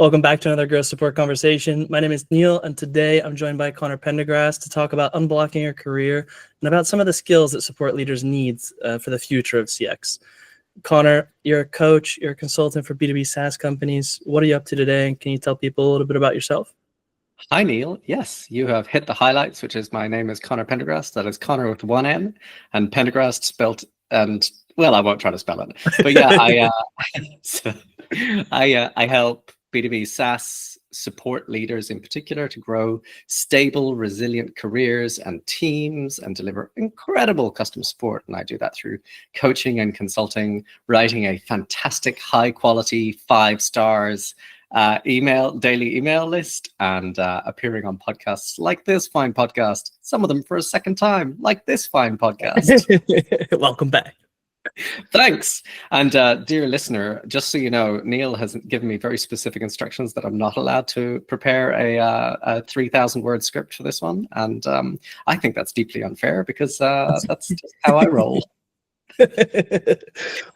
Welcome back to another Growth Support Conversation. My name is Neil, and today I'm joined by Conor Pendergrast to talk about unblocking your career and about some of the skills that support leaders need for the future of CX. Conor, you're a coach, you're a consultant for B2B SaaS companies. What are you up to today, and can you tell people a little bit about yourself? Hi, Neil. Yes, you have hit the highlights, which is my name is Conor Pendergrast. That is Conor with one N, and Pendergrast spelt, and well, I won't try to spell it. But yeah, I help B2B SaaS support leaders in particular to grow stable, resilient careers and teams and deliver incredible customer support. And I do that through coaching and consulting, writing a fantastic, high quality, 5 stars daily email list, and appearing on podcasts like this fine podcast, some of them for a second time, like this fine podcast. Welcome back. Thanks. And dear listener, just so you know, Neil has given me very specific instructions that I'm not allowed to prepare a 3,000 word script for this one. And I think that's deeply unfair because that's just how I roll.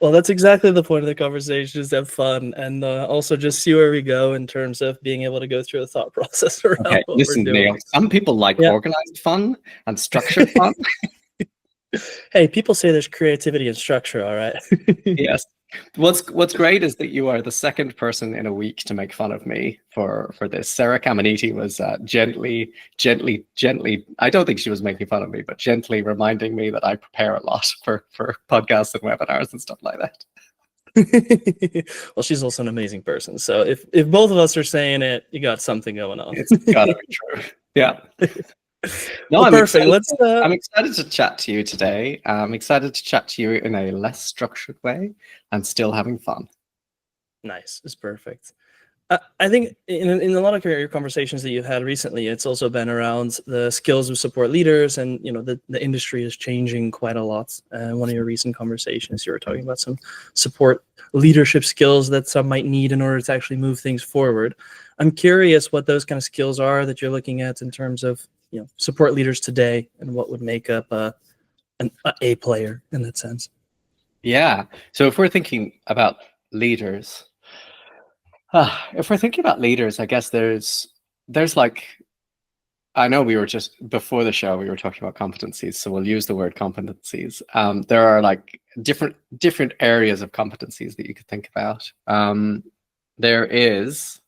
Well, that's exactly the point of the conversation, is to have fun and also just see where we go in terms of being able to go through a thought process around okay, what listen, we're doing. Neil, some people like organized fun and structured fun. Hey, people say there's creativity and structure, all right? Yes. What's great is that you are the second person in a week to make fun of me for this. Sarah Caminiti was gently, I don't think she was making fun of me, but gently reminding me that I prepare a lot for podcasts and webinars and stuff like that. Well, she's also an amazing person. So if both of us are saying it, you got something going on. It's gotta be true. Yeah. No, well, I'm perfect. I'm excited to chat to you today. I'm excited to chat to you in a less structured way and still having fun. Nice. It's perfect. I think in a lot of your conversations that you've had recently, it's also been around the skills of support leaders, and the industry is changing quite a lot. One of your recent conversations, you were talking about some support leadership skills that some might need in order to actually move things forward. I'm curious what those kind of skills are that you're looking at in terms of support leaders today, and what would make up an A player in that sense. Yeah. So if we're thinking about leaders, I guess there's like, I know we were just before the show, we were talking about competencies, so we'll use the word competencies. There are like different areas of competencies that you could think about. There is,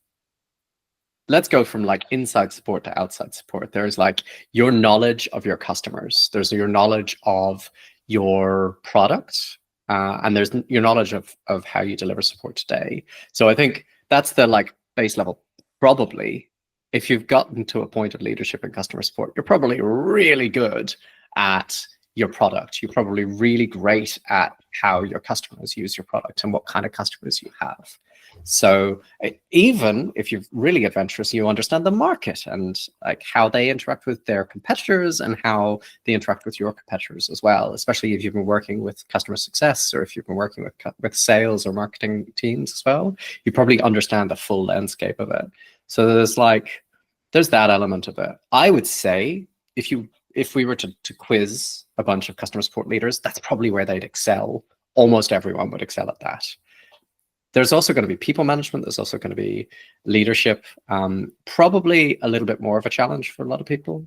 let's go from like inside support to outside support. There's like your knowledge of your customers. There's your knowledge of your product, and there's your knowledge of how you deliver support today. So I think that's the like base level. Probably, if you've gotten to a point of leadership and customer support, you're probably really good at your product. You're probably really great at how your customers use your product and what kind of customers you have. So even if you're really adventurous, you understand the market and like how they interact with their competitors and how they interact with your competitors as well, especially if you've been working with customer success or if you've been working with sales or marketing teams as well, you probably understand the full landscape of it. So there's that element of it. I would say if we were to quiz a bunch of customer support leaders, that's probably where they'd excel. Almost everyone would excel at that. There's also going to be people management. There's also going to be leadership. Probably a little bit more of a challenge for a lot of people.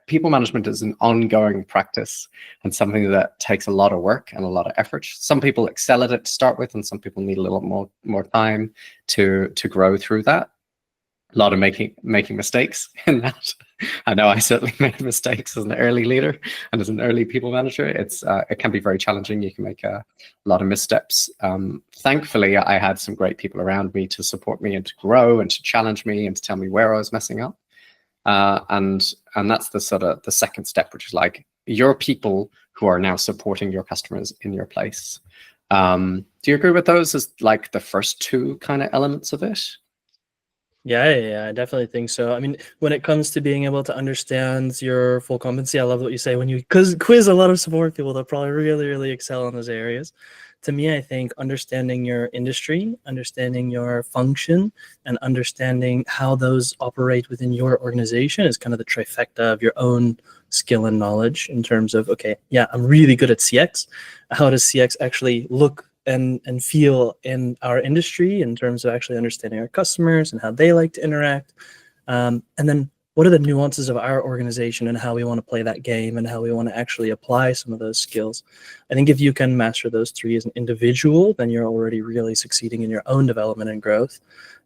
People management is an ongoing practice and something that takes a lot of work and a lot of effort. Some people excel at it to start with, and some people need a little more time to grow through that. A lot of making mistakes in that. I know I certainly made mistakes as an early leader and as an early people manager. It can be very challenging. You can make a lot of missteps. Thankfully, I had some great people around me to support me and to grow and to challenge me and to tell me where I was messing up. And that's the sort of the second step, which is like your people who are now supporting your customers in your place. Do you agree with those as like the first two kind of elements of it? Yeah, I definitely think so. I mean, when it comes to being able to understand your full competency, I love what you say when you quiz a lot of support people that probably really, really excel in those areas. To me, I think understanding your industry, understanding your function, and understanding how those operate within your organization is kind of the trifecta of your own skill and knowledge in terms of, okay, yeah, I'm really good at CX. How does CX actually look and feel in our industry in terms of actually understanding our customers and how they like to interact. And then what are the nuances of our organization and how we want to play that game and how we want to actually apply some of those skills. I think if you can master those three as an individual, then you're already really succeeding in your own development and growth.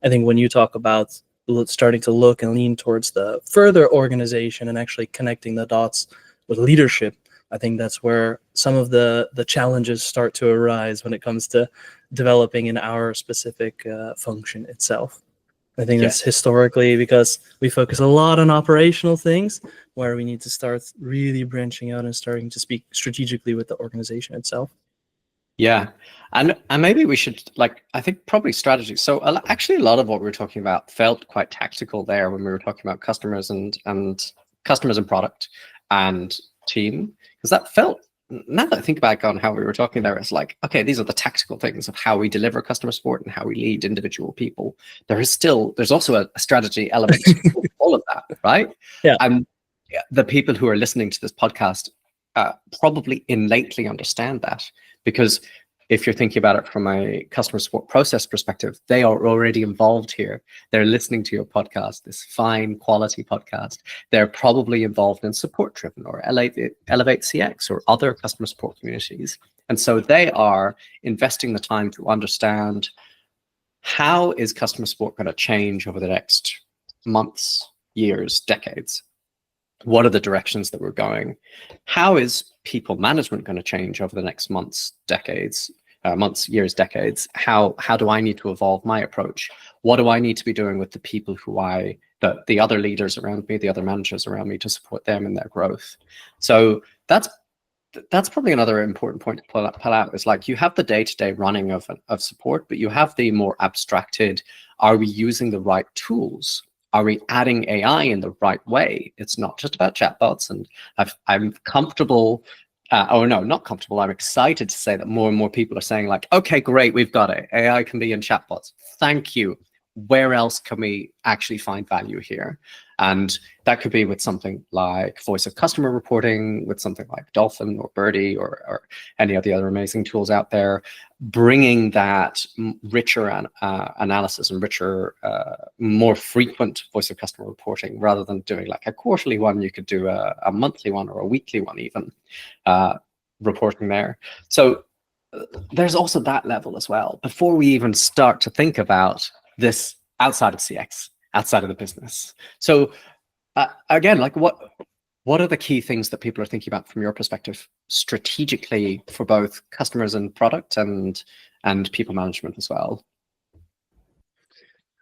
I think when you talk about starting to look and lean towards the further organization and actually connecting the dots with leadership, I think that's where some of the challenges start to arise when it comes to developing in our specific function itself. I think that's historically because we focus a lot on operational things where we need to start really branching out and starting to speak strategically with the organization itself. Yeah, and maybe we should, like, I think probably strategy. So actually, a lot of what we were talking about felt quite tactical there when we were talking about customers and product and team, because that felt. Now that I think back on how we were talking there, it's like, okay, these are the tactical things of how we deliver customer support and how we lead individual people. There's also a strategy element to all of that, right? Yeah. And the people who are listening to this podcast probably innately understand that, because if you're thinking about it from a customer support process perspective, they are already involved here. They're listening to your podcast, this fine quality podcast. They're probably involved in support driven or Elevate CX or other customer support communities. And so they are investing the time to understand, how is customer support going to change over the next months, years, decades? What are the directions that we're going? How is people management going to change over the next months, decades, years, decades? How do I need to evolve my approach? What do I need to be doing with the people who the other leaders around me, the other managers around me, to support them in their growth? So that's probably another important point to pull out is, like, you have the day-to-day running of support, but you have the more abstracted, are we using the right tools? Are we adding AI in the right way? It's not just about chatbots. And I'm comfortable, not comfortable. I'm excited to say that more and more people are saying, like, okay, great, we've got it. AI can be in chatbots. Thank you. Where else can we actually find value here? And that could be with something like voice of customer reporting, with something like Dolphin or Birdie or any of the other amazing tools out there, bringing that richer analysis and richer, more frequent voice of customer reporting, rather than doing like a quarterly one. You could do a monthly one or a weekly one even, reporting there. So there's also that level as well, before we even start to think about this outside of CX, outside of the business. So again, like, what are the key things that people are thinking about from your perspective strategically for both customers and product and people management as well?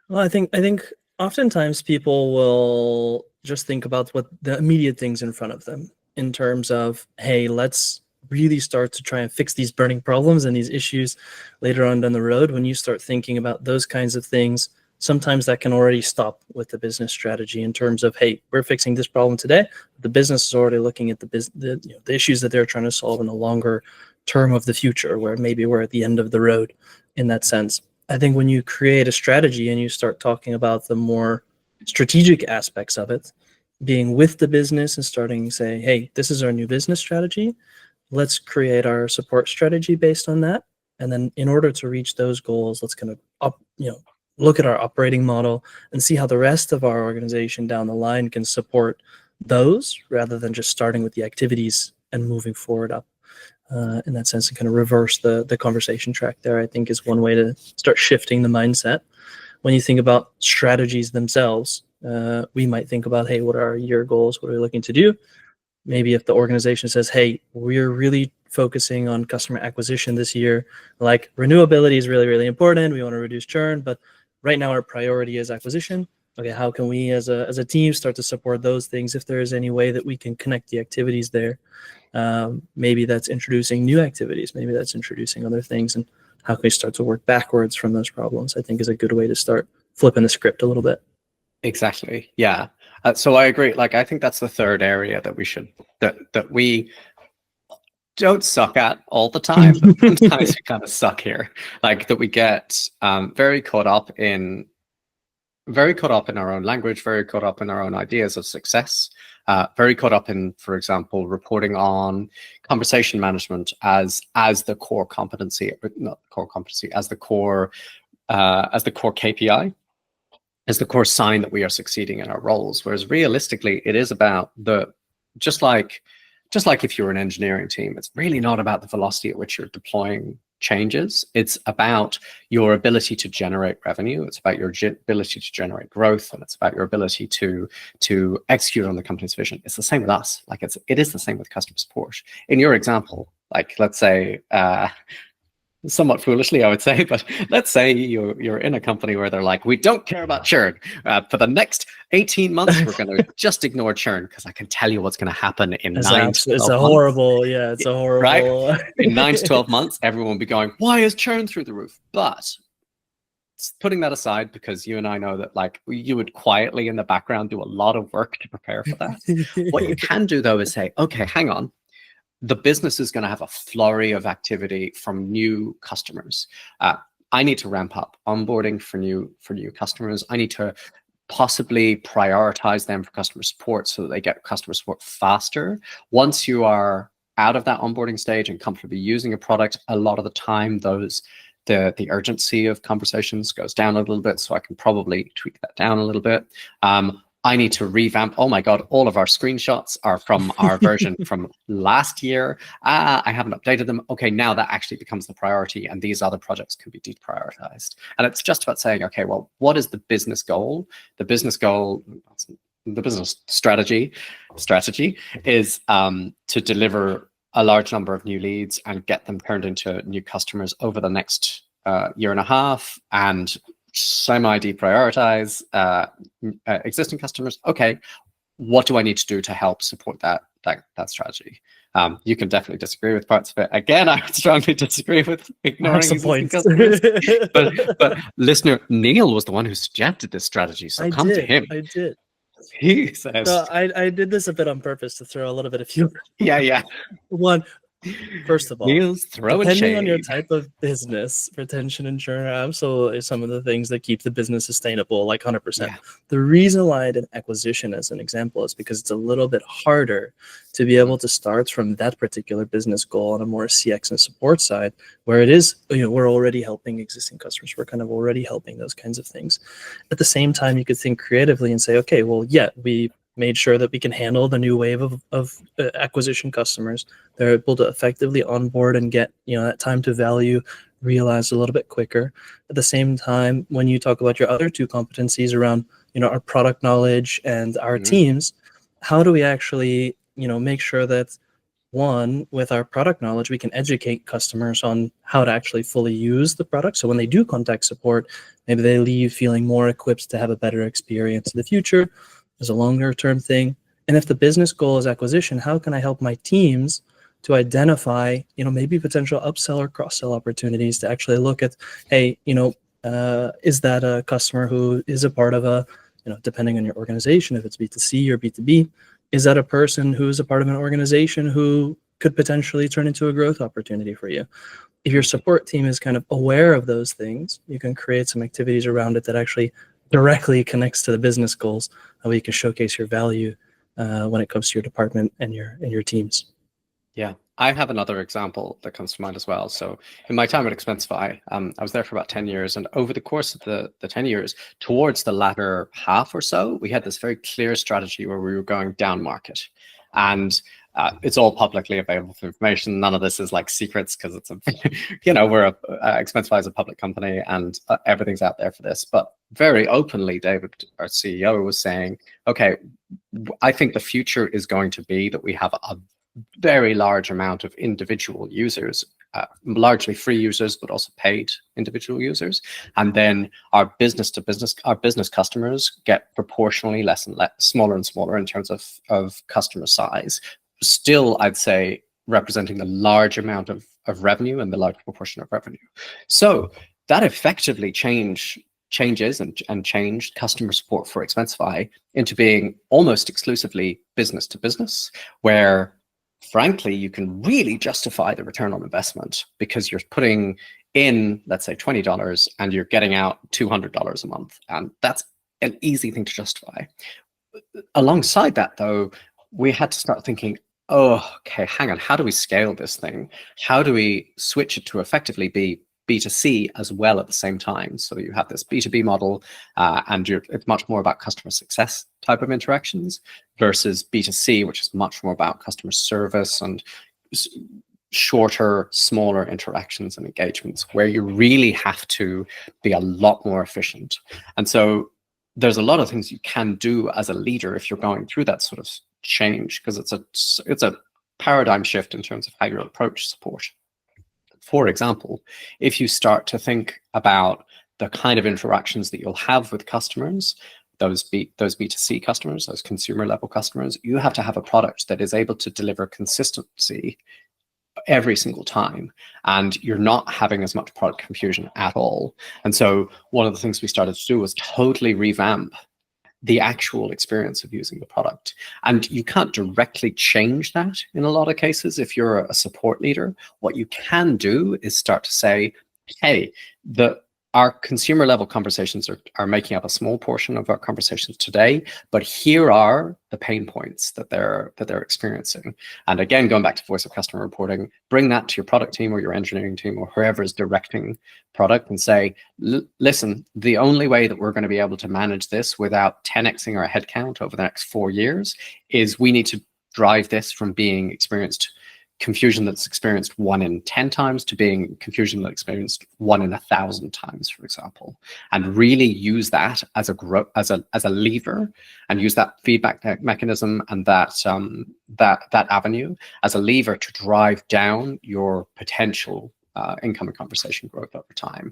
Well, I think oftentimes people will just think about what the immediate things in front of them, in terms of, hey, let's really start to try and fix these burning problems and these issues later on down the road. When you start thinking about those kinds of things, sometimes that can already stop with the business strategy, in terms of, hey, we're fixing this problem today. The business is already looking at the issues that they're trying to solve in the longer term of the future, where maybe we're at the end of the road in that sense. I think when you create a strategy and you start talking about the more strategic aspects of it, being with the business and starting to say, hey, this is our new business strategy. Let's create our support strategy based on that. And then in order to reach those goals, let's kind of look at our operating model and see how the rest of our organization down the line can support those, rather than just starting with the activities and moving forward up in that sense, and kind of reverse the conversation track there, I think, is one way to start shifting the mindset. When you think about strategies themselves, we might think about, hey, what are our year goals? What are we looking to do? Maybe if the organization says, hey, we're really focusing on customer acquisition this year, like renewability is really, really important. We want to reduce churn, but right now our priority is acquisition. Okay, how can we as a team start to support those things? If there is any way that we can connect the activities there, maybe that's introducing new activities, maybe that's introducing other things, and how can we start to work backwards from those problems, I think, is a good way to start flipping the script a little bit. Exactly. Yeah. So I agree. Like, I think that's the third area that we don't suck at all the time. But sometimes we kind of suck here. Like, that we get very caught up in very caught up in our own language, very caught up in our own ideas of success, very caught up in, for example, reporting on conversation management as the core competency, not core competency, as the core KPI, as the core sign that we are succeeding in our roles. Whereas realistically, it is about just like if you're an engineering team, it's really not about the velocity at which you're deploying changes. It's about your ability to generate revenue. It's about your ability to generate growth, and it's about your ability to execute on the company's vision. It's the same with us. Like it is the same with customer support. In your example, like let's say, somewhat foolishly, I would say, but let's say you're in a company where they're like, we don't care about churn. For the next 18 months, we're going to just ignore churn, because I can tell you what's going to happen in 9 to 12 months. It's a horrible. Right? In 9 to 12 months, everyone will be going, why is churn through the roof? But putting that aside, because you and I know that like you would quietly in the background do a lot of work to prepare for that. What you can do though is say, okay, hang on. The business is going to have a flurry of activity from new customers. I need to ramp up onboarding for new customers. I need to possibly prioritize them for customer support so that they get customer support faster. Once you are out of that onboarding stage and comfortably using a product, a lot of the time the urgency of conversations goes down a little bit. So I can probably tweak that down a little bit. I need to revamp. Oh my God, all of our screenshots are from our version from last year. I haven't updated them. Okay, now that actually becomes the priority, and these other projects can be deprioritized. And it's just about saying, okay, well, what is the business goal? The business strategy is to deliver a large number of new leads and get them turned into new customers over the next year and a half, and semi-deprioritize existing customers. Okay, what do I need to do to help support that strategy? You can definitely disagree with parts of it. Again, I would strongly disagree with ignoring existing customers. but listener Neil was the one who suggested this strategy, so come to him. I did. He says, so I did this a bit on purpose to throw a little bit of humor. Yeah. One, first of all, Neil's throwing depending shade on your type of business, retention and churn are absolutely some of the things that keep the business sustainable, like 100%. Yeah. The reason why I did acquisition as an example is because it's a little bit harder to be able to start from that particular business goal on a more CX and support side, where it is, we're already helping existing customers. We're kind of already helping those kinds of things. At the same time, you could think creatively and say, okay, well, yeah, we made sure that we can handle the new wave of acquisition customers. They're able to effectively onboard and get that time to value realized a little bit quicker. At the same time, when you talk about your other two competencies around our product knowledge and our teams, how do we actually make sure that, one, with our product knowledge, we can educate customers on how to actually fully use the product. So when they do contact support, maybe they leave feeling more equipped to have a better experience in the future. As a longer term thing. And if the business goal is acquisition, how can I help my teams to identify, maybe potential upsell or cross-sell opportunities to actually look at, hey, is that a customer who is a part of a, depending on your organization, if it's B2C or B2B, is that a person who's a part of an organization who could potentially turn into a growth opportunity for you? If your support team is kind of aware of those things, you can create some activities around it that actually directly connects to the business goals, how you can showcase your value when it comes to your department and your teams. Yeah, I have another example that comes to mind as well. So in my time at Expensify, I was there for about 10 years. And over the course of the 10 years, towards the latter half or so, we had this very clear strategy where we were going down market. And it's all publicly available for information. None of this is like secrets, because it's Expensify is a public company, and everything's out there for this. But very openly, David, our CEO, was saying, okay, I think the future is going to be that we have a very large amount of individual users, largely free users, but also paid individual users. And then our business customers get proportionally less and less, smaller and smaller in terms of customer size. Still, I'd say representing the large amount of revenue and the large proportion of revenue. So that effectively changes and changed customer support for Expensify into being almost exclusively business to business, where frankly, you can really justify the return on investment, because you're putting in, let's say, $20 and you're getting out $200 a month. And that's an easy thing to justify. Alongside that, though, we had to start thinking, oh, okay, hang on, how do we scale this thing? How do we switch it to effectively be B2C as well at the same time? So you have this B2B model, and it's much more about customer success type of interactions versus B2C, which is much more about customer service and shorter, smaller interactions and engagements where you really have to be a lot more efficient. And so there's a lot of things you can do as a leader if you're going through that sort of change, because it's a paradigm shift in terms of how you approach support. For example, if you start to think about the kind of interactions that you'll have with customers, those B2C customers, those consumer level customers, you have to have a product that is able to deliver consistency every single time, and you're not having as much product confusion at all. And so one of the things we started to do was totally revamp the actual experience of using the product. And you can't directly change that in a lot of cases if you're a support leader. What you can do is start to say, hey, our consumer level conversations are making up a small portion of our conversations today, but here are the pain points that they're experiencing. And again, going back to voice of customer reporting, bring that to your product team or your engineering team or whoever is directing product and say, listen, the only way that we're going to be able to manage this without 10xing our headcount over the next 4 years is we need to drive this from being experienced confusion that's experienced 1 in 10 times to being confusion that's experienced 1 in 1,000 times, for example, and really use that as a lever, and use that feedback mechanism and that avenue as a lever to drive down your potential incoming conversation growth over time.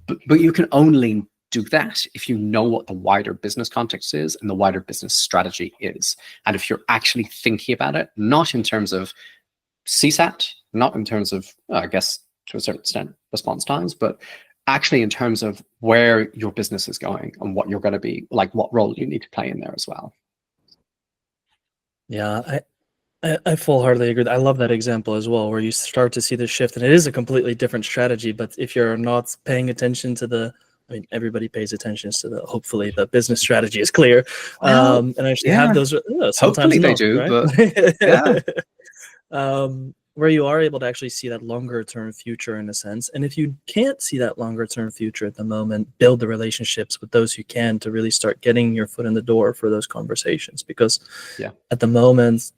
But you can only do that if you know what the wider business context is and the wider business strategy is, and if you're actually thinking about it, not in terms of CSAT, not in terms of, I guess, to a certain extent, response times, but actually in terms of where your business is going and what you're going to be, like what role you need to play in there as well. Yeah, I full-heartedly agree. I love that example as well, where you start to see the shift, and it is a completely different strategy. But if you're not paying attention to everybody pays attention to hopefully the business strategy is clear, and actually have those. Sometimes hopefully they do, right? but yeah. Where you are able to actually see that longer term future in a sense. And if you can't see that longer term future at the moment, build the relationships with those who can to really start getting your foot in the door for those conversations. Because at the moment,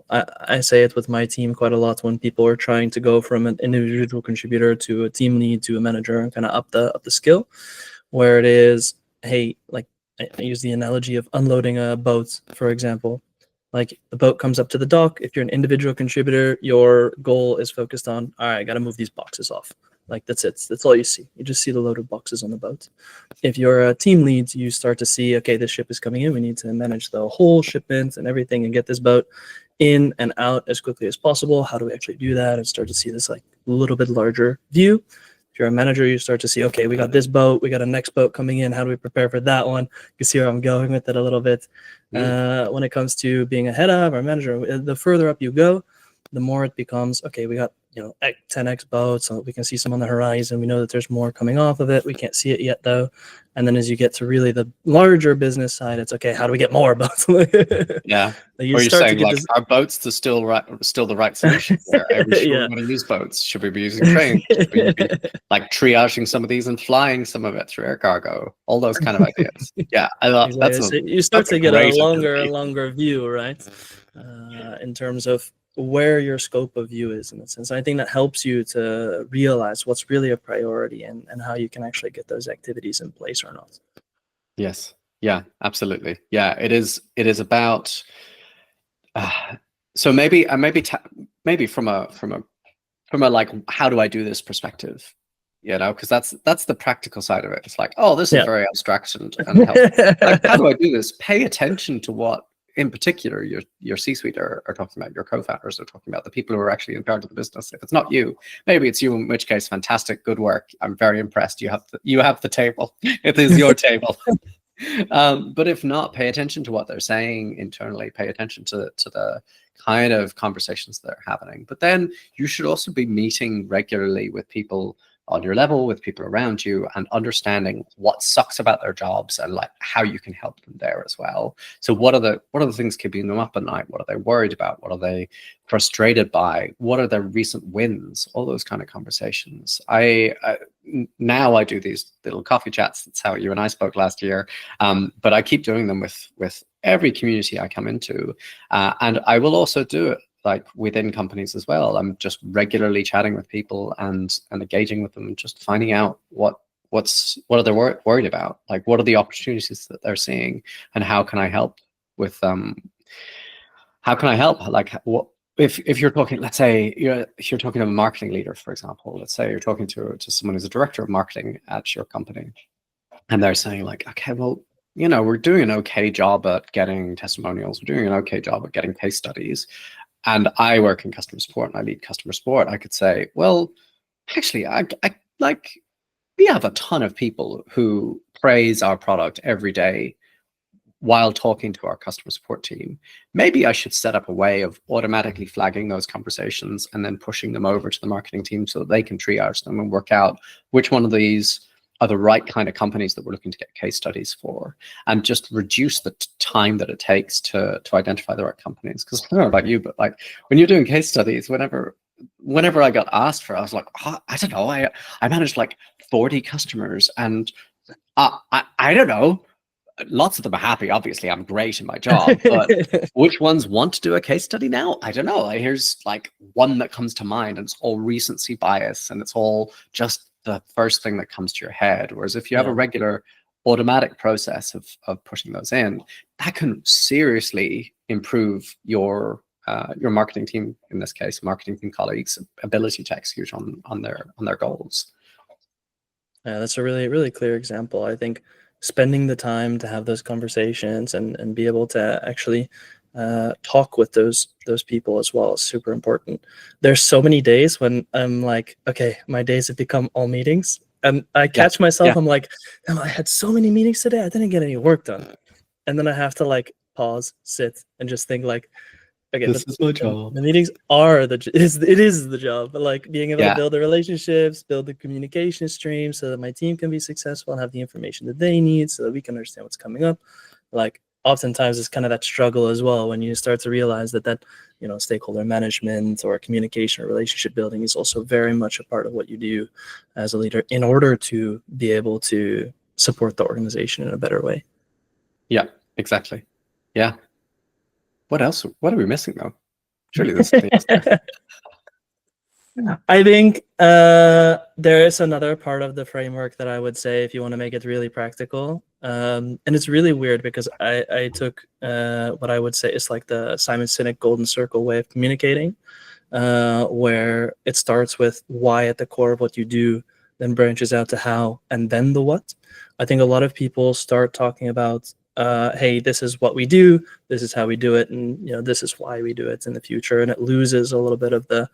I say it with my team quite a lot when people are trying to go from an individual contributor to a team lead to a manager and kind of up the skill, where it is, hey, like I use the analogy of unloading a boat, for example. Like the boat comes up to the dock. If you're an individual contributor, your goal is focused on, all right, I got to move these boxes off. Like that's it. That's all you see. You just see the load of boxes on the boat. If you're a team lead, you start to see, okay, this ship is coming in. We need to manage the whole shipment and everything and get this boat in and out as quickly as possible. How do we actually do that? And start to see this like a little bit larger view. If you're a manager, you start to see, okay, we got this boat, we got a next boat coming in. How do we prepare for that one? You can see where I'm going with it a little bit. When it comes to being a head of or manager, the further up you go, the more it becomes, okay, we got 10x boats, so we can see some on the horizon. We know that there's more coming off of it. We can't see it yet though. And then as you get to really the larger business side, it's okay, how do we get more boats? Yeah. You or you're start saying to get like, this... are boats still the right solution? Are we sure we're going to use boats? Should we be using trains? Should we be like triaging some of these and flying some of it through air cargo? All those kind of ideas. Yeah, I love exactly. So you start to get a longer view, right? In terms of where your scope of view is in a sense. I think that helps you to realize what's really a priority and how you can actually get those activities in place or not. Yes. Yeah, absolutely. Yeah, it is about so maybe from a like, how do I do this perspective, because that's the practical side of it. It's like, oh, this is very abstract and helpful. Like, how do I do this? Pay attention to what in particular your C-suite are talking about, your co-founders are talking about, the people who are actually in charge of the business. If it's not you, maybe it's you, in which case, fantastic, good work. I'm very impressed. You have the table. It is your table. But if not, pay attention to what they're saying internally, pay attention to the kind of conversations that are happening. But then you should also be meeting regularly with people on your level with people around you, and understanding what sucks about their jobs and like how you can help them there as well. So what are the things keeping them up at night? What are they worried about? What are they frustrated by? What are their recent wins? All those kind of conversations. Now I do these little coffee chats. That's how you and I spoke last year. But I keep doing them with every community I come into, and I will also do it like within companies as well. I'm just regularly chatting with people and engaging with them, and just finding out what are they worried about, like what are the opportunities that they're seeing, and how can I help with how can I help, like what if you're talking, let's say you're talking to a marketing leader, for example. Let's say you're talking to someone who's a director of marketing at your company, and they're saying like, okay, well, we're doing an okay job at getting testimonials, we're doing an okay job at getting case studies, and I work in customer support and I lead customer support. I could say, well, actually, I like, we have a ton of people who praise our product every day while talking to our customer support team. Maybe I should set up a way of automatically flagging those conversations and then pushing them over to the marketing team so that they can triage them and work out which one of these are the right kind of companies that we're looking to get case studies for, and just reduce the time that it takes to identify the right companies. Because I don't know about you, but like when you're doing case studies, whenever I got asked for it, I was like, oh, I don't know, I managed like 40 customers, and I don't know, lots of them are happy. Obviously, I'm great in my job, but which ones want to do a case study now? I don't know. Here's like one that comes to mind, and it's all recency bias, and it's all just the first thing that comes to your head. Whereas if you have a regular automatic process of pushing those in, that can seriously improve your marketing team, in this case, marketing team colleagues' ability to execute on their goals. Yeah, that's a really, really clear example. I think spending the time to have those conversations and be able to actually talk with those people as well is super important. There's so many days when I'm like, okay, my days have become all meetings, and I catch myself. I'm like, damn, I had so many meetings today, I didn't get any work done. And then I have to like pause, sit, and just think like, okay, this is my job. The meetings are it is the job, but like being able to build the relationships, build the communication stream so that my team can be successful and have the information that they need so that we can understand what's coming up. Like oftentimes it's kind of that struggle as well when you start to realize that stakeholder management or communication or relationship building is also very much a part of what you do as a leader in order to be able to support the organization in a better way. Yeah, exactly. Yeah. What else? What are we missing though? Surely there's something else there. I think there is another part of the framework that I would say, if you want to make it really practical, and it's really weird because I took what I would say is like the Simon Sinek Golden Circle way of communicating, where it starts with why at the core of what you do, then branches out to how, and then the what. I think a lot of people start talking about, hey, this is what we do, this is how we do it, and this is why we do it in the future, and it loses a little bit of the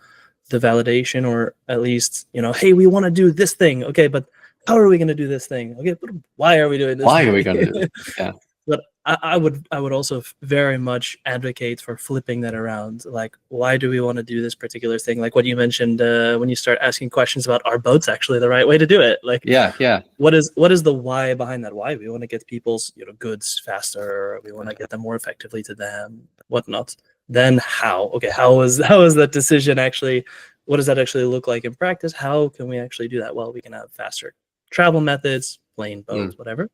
validation, or at least, hey, we want to do this thing. Okay, but how are we going to do this thing? Okay, but why are we doing this? Why are we going to do it? Yeah. But I would also very much advocate for flipping that around. Like, why do we want to do this particular thing? Like what you mentioned when you start asking questions about, are boats actually the right way to do it? Like, yeah. What is the why behind that? Why we want to get people's goods faster, or we want to get them more effectively to them, whatnot. Then how? Okay, how is that decision actually? What does that actually look like in practice? How can we actually do that? Well, we can have faster travel methods, plane, boat, whatever.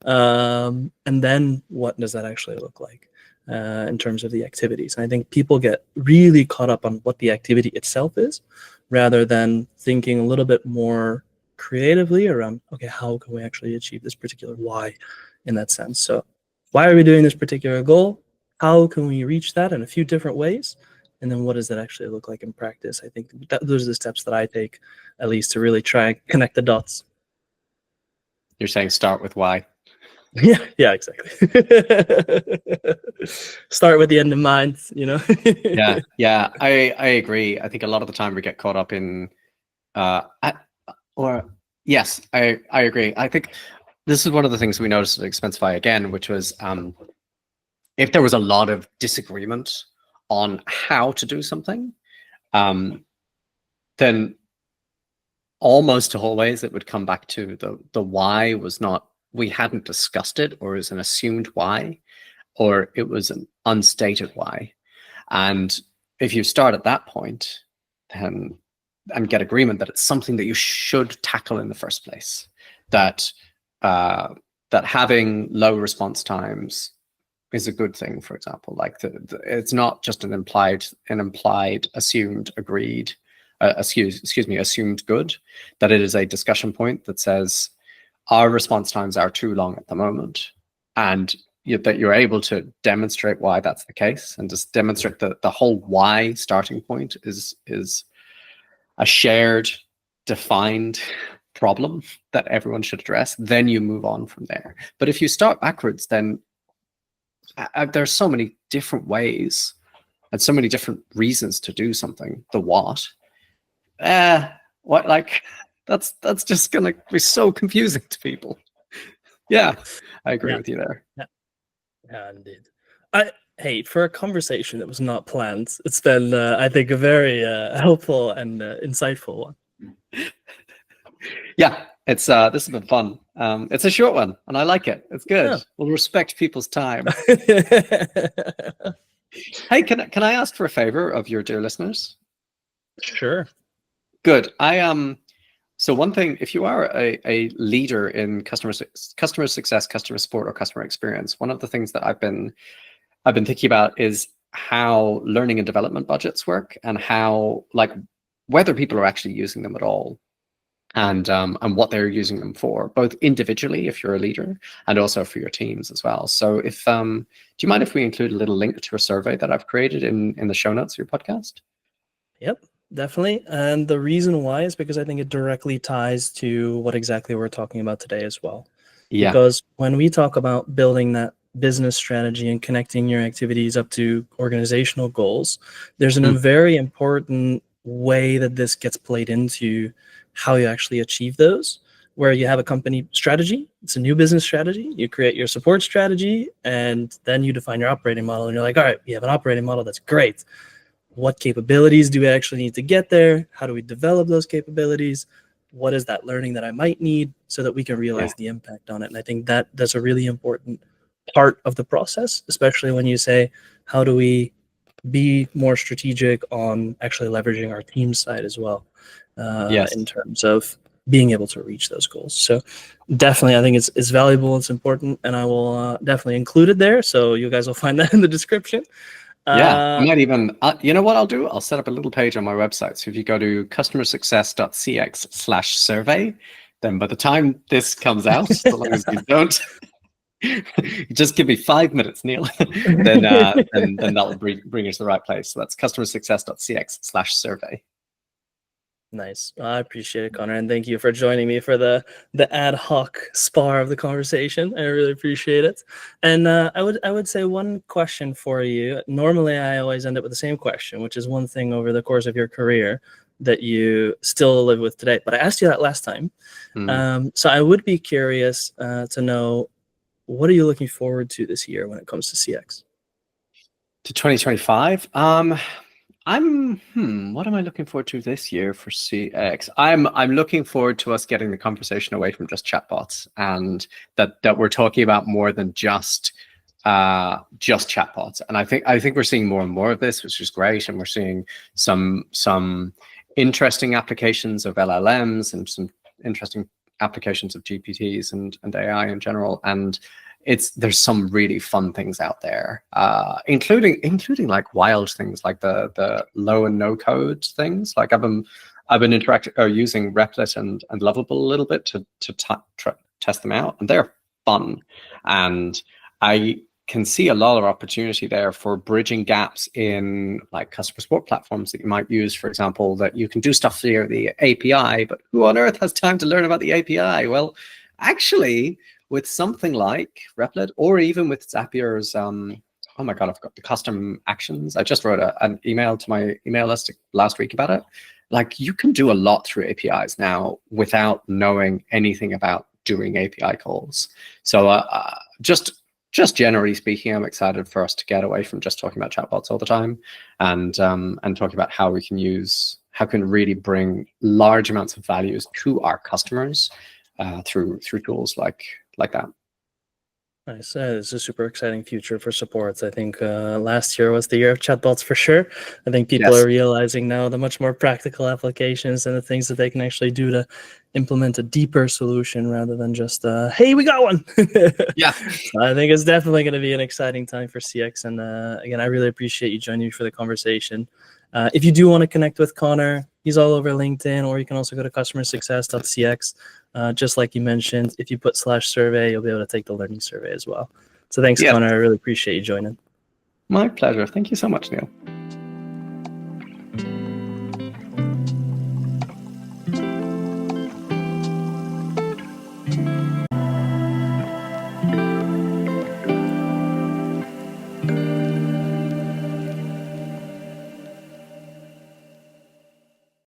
And then what does that actually look like in terms of the activities? And I think people get really caught up on what the activity itself is, rather than thinking a little bit more creatively around, okay, how can we actually achieve this particular why in that sense? So why are we doing this particular goal? How can we reach that in a few different ways? And then what does that actually look like in practice? I think those are the steps that I take, at least, to really try and connect the dots. You're saying start with why. Yeah, exactly. Start with the end in mind, Yeah, I agree. I think a lot of the time we get caught up in yes, I agree. I think this is one of the things we noticed at Expensify again, which was if there was a lot of disagreement on how to do something, then almost always it would come back to the why was not, we hadn't discussed it, or it was an assumed why, or it was an unstated why. And if you start at that point, then and get agreement that it's something that you should tackle in the first place, that that having low response times is a good thing, for example. Like it's not just an implied, assumed, agreed, assumed good, that it is a discussion point that says our response times are too long at the moment, and that you're able to demonstrate why that's the case, and just demonstrate that the whole why starting point is a shared, defined problem that everyone should address. Then you move on from there. But if you start backwards, then there's so many different ways and so many different reasons to do something. The what? What? Like that's just gonna be so confusing to people. Yeah, I agree with you there. Yeah, indeed. Hey, for a conversation that was not planned, it's been, I think, a very helpful and insightful one. Yeah, it's this has been fun. It's a short one, and I like it. It's good. Yeah. We'll respect people's time. Hey, can I ask for a favor of your dear listeners? Sure. Good. So one thing, if you are a leader in customer success, customer support, or customer experience, one of the things that I've been thinking about is how learning and development budgets work, and how, like, whether people are actually using them at all, and what they're using them for, both individually if you're a leader, and also for your teams as well. So if do you mind if we include a little link to a survey that I've created in the show notes of your podcast? Yep, definitely. And the reason why is because I think it directly ties to what exactly we're talking about today as well. Yeah. Because when we talk about building that business strategy and connecting your activities up to organizational goals, there's a very important way that this gets played into how you actually achieve those, where you have a company strategy. It's a new business strategy. You create your support strategy, and then you define your operating model. And you're like, all right, we have an operating model. That's great. What capabilities do we actually need to get there? How do we develop those capabilities? What is that learning that I might need so that we can realize the impact on it? And I think that that's a really important part of the process, especially when you say, how do we be more strategic on actually leveraging our team side as well, in terms of being able to reach those goals. So definitely, I think it's valuable, it's important, and I will definitely include it there. So you guys will find that in the description. I might even, you know what I'll do? I'll set up a little page on my website. So if you go to customersuccess.cx/survey, then by the time this comes out, so long as you don't, just give me 5 minutes, Neil, then that'll bring you to the right place. So that's customersuccess.cx/survey. Nice. I appreciate it, Conor, and thank you for joining me for the ad hoc spar of the conversation. I really appreciate it. And I would say one question for you. Normally, I always end up with the same question, which is one thing over the course of your career that you still live with today. But I asked you that last time. So I would be curious to know, what are you looking forward to this year when it comes to CX? To 2025? What am I looking forward to this year for CX? I'm looking forward to us getting the conversation away from just chatbots, and that we're talking about more than just chatbots. And I think we're seeing more and more of this, which is great. And we're seeing some interesting applications of LLMs and some interesting applications of GPTs and AI in general. And there's some really fun things out there, including like wild things like the low and no code things. Like I've been interacting or using Replit and Lovable a little bit to test them out, and they're fun. And I can see a lot of opportunity there for bridging gaps in like customer support platforms that you might use, for example, that you can do stuff via the API, but who on earth has time to learn about the API? Well, actually, with something like Replit, or even with Zapier's, oh my God, I've got the custom actions. I just wrote an email to my email list last week about it. Like, you can do a lot through APIs now without knowing anything about doing API calls. So just generally speaking, I'm excited for us to get away from just talking about chatbots all the time, and talking about how we can use how can really bring large amounts of values to our customers through tools like that. Nice. It's a super exciting future for support. I think last year was the year of chatbots for sure. I think people Yes. are realizing now the much more practical applications and the things that they can actually do to implement a deeper solution rather than just, hey, we got one. Yeah. So I think it's definitely going to be an exciting time for CX. And again, I really appreciate you joining me for the conversation. If you do want to connect with Conor, he's all over LinkedIn, or you can also go to customersuccess.cx. Just like you mentioned, if you put /survey, you'll be able to take the learning survey as well. So thanks, Yes. Conor. I really appreciate you joining. My pleasure. Thank you so much, Neil.